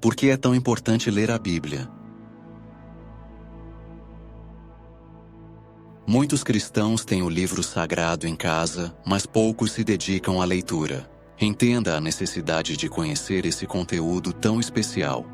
Por que é tão importante ler a Bíblia? Muitos cristãos têm o livro sagrado em casa, mas poucos se dedicam à leitura. Entenda a necessidade de conhecer esse conteúdo tão especial.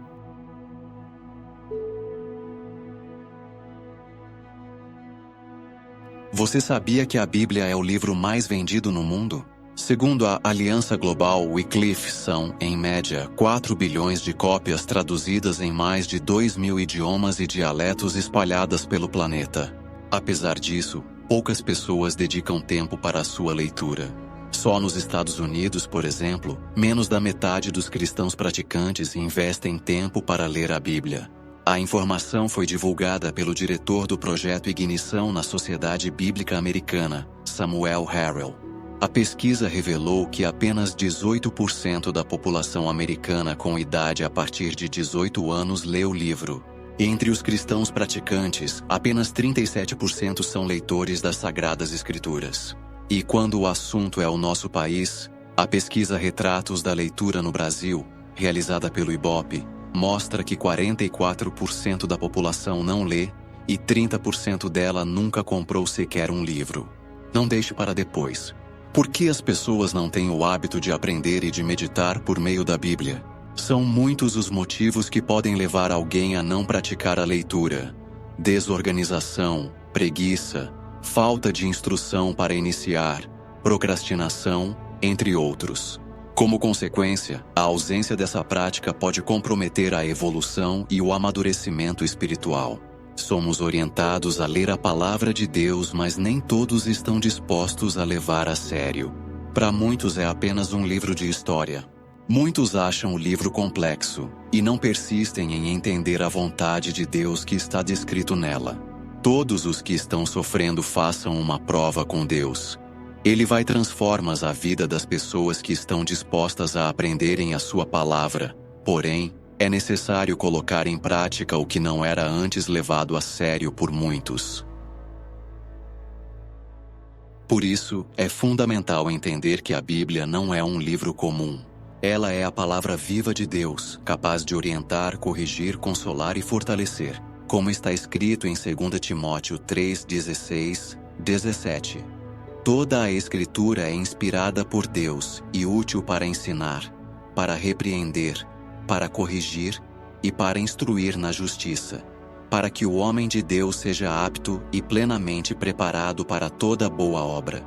Você sabia que a Bíblia é o livro mais vendido no mundo? Segundo a Aliança Global Wycliffe, são, em média, 4 bilhões de cópias traduzidas em mais de 2.000 idiomas e dialetos espalhadas pelo planeta. Apesar disso, poucas pessoas dedicam tempo para a sua leitura. Só nos Estados Unidos, por exemplo, menos da metade dos cristãos praticantes investem tempo para ler a Bíblia. A informação foi divulgada pelo diretor do projeto Ignição na Sociedade Bíblica Americana, Samuel Harrell. A pesquisa revelou que apenas 18% da população americana com idade a partir de 18 anos lê o livro. Entre os cristãos praticantes, apenas 37% são leitores das Sagradas Escrituras. E quando o assunto é o nosso país, a pesquisa Retratos da Leitura no Brasil, realizada pelo Ibope, mostra que 44% da população não lê e 30% dela nunca comprou sequer um livro. Não deixe para depois. Por que as pessoas não têm o hábito de aprender e de meditar por meio da Bíblia? São muitos os motivos que podem levar alguém a não praticar a leitura: desorganização, preguiça, falta de instrução para iniciar, procrastinação, entre outros. Como consequência, a ausência dessa prática pode comprometer a evolução e o amadurecimento espiritual. Somos orientados a ler a palavra de Deus, mas nem todos estão dispostos a levar a sério. Para muitos é apenas um livro de história. Muitos acham o livro complexo e não persistem em entender a vontade de Deus que está descrito nela. Todos os que estão sofrendo façam uma prova com Deus. Ele vai transformar a vida das pessoas que estão dispostas a aprenderem a sua palavra. Porém, é necessário colocar em prática o que não era antes levado a sério por muitos. Por isso, é fundamental entender que a Bíblia não é um livro comum. Ela é a palavra viva de Deus, capaz de orientar, corrigir, consolar e fortalecer, como está escrito em 2 Timóteo 3:16, 17. Toda a Escritura é inspirada por Deus e útil para ensinar, para repreender, para corrigir e para instruir na justiça, para que o homem de Deus seja apto e plenamente preparado para toda boa obra.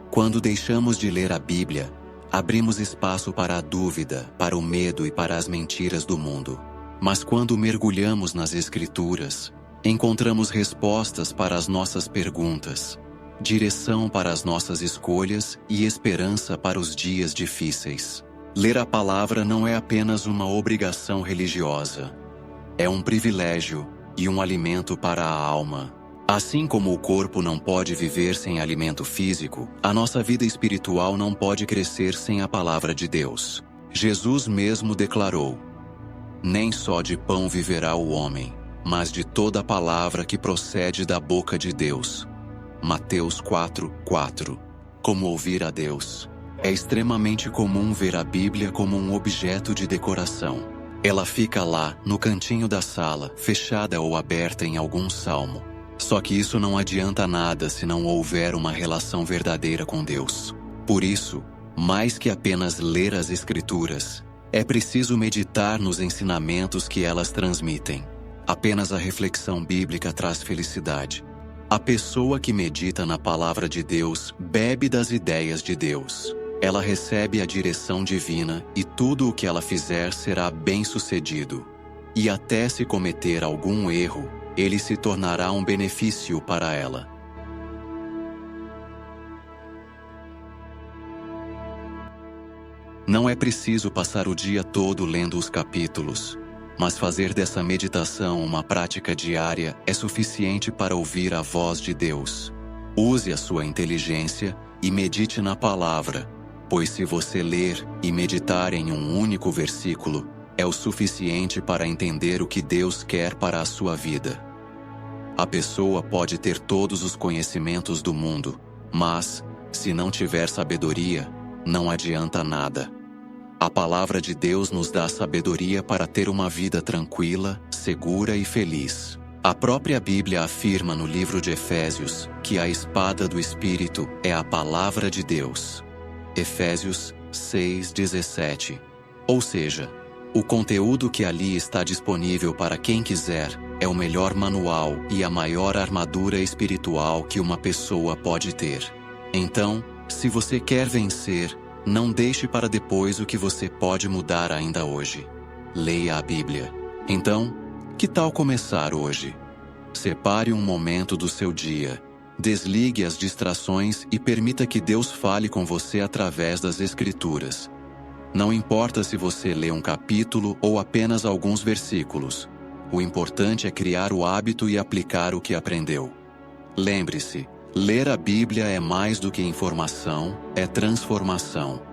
Quando deixamos de ler a Bíblia, abrimos espaço para a dúvida, para o medo e para as mentiras do mundo. Mas quando mergulhamos nas Escrituras, encontramos respostas para as nossas perguntas, direção para as nossas escolhas e esperança para os dias difíceis. Ler a palavra não é apenas uma obrigação religiosa. É um privilégio e um alimento para a alma. Assim como o corpo não pode viver sem alimento físico, a nossa vida espiritual não pode crescer sem a palavra de Deus. Jesus mesmo declarou: "Nem só de pão viverá o homem, mas de toda a palavra que procede da boca de Deus." Mateus 4:4. Como ouvir a Deus? É extremamente comum ver a Bíblia como um objeto de decoração. Ela fica lá, no cantinho da sala, fechada ou aberta em algum salmo. Só que isso não adianta nada se não houver uma relação verdadeira com Deus. Por isso, mais que apenas ler as Escrituras, é preciso meditar nos ensinamentos que elas transmitem. Apenas a reflexão bíblica traz felicidade. A pessoa que medita na palavra de Deus bebe das ideias de Deus. Ela recebe a direção divina e tudo o que ela fizer será bem-sucedido. E até se cometer algum erro, ele se tornará um benefício para ela. Não é preciso passar o dia todo lendo os capítulos, mas fazer dessa meditação uma prática diária é suficiente para ouvir a voz de Deus. Use a sua inteligência e medite na palavra, pois se você ler e meditar em um único versículo, é o suficiente para entender o que Deus quer para a sua vida. A pessoa pode ter todos os conhecimentos do mundo, mas, se não tiver sabedoria, não adianta nada. A palavra de Deus nos dá sabedoria para ter uma vida tranquila, segura e feliz. A própria Bíblia afirma no livro de Efésios que a espada do Espírito é a palavra de Deus. Efésios 6:17. Ou seja, o conteúdo que ali está disponível para quem quiser é o melhor manual e a maior armadura espiritual que uma pessoa pode ter. Então, se você quer vencer, não deixe para depois o que você pode mudar ainda hoje. Leia a Bíblia. Então, que tal começar hoje? Separe um momento do seu dia. Desligue as distrações e permita que Deus fale com você através das Escrituras. Não importa se você lê um capítulo ou apenas alguns versículos. O importante é criar o hábito e aplicar o que aprendeu. Lembre-se, ler a Bíblia é mais do que informação, é transformação.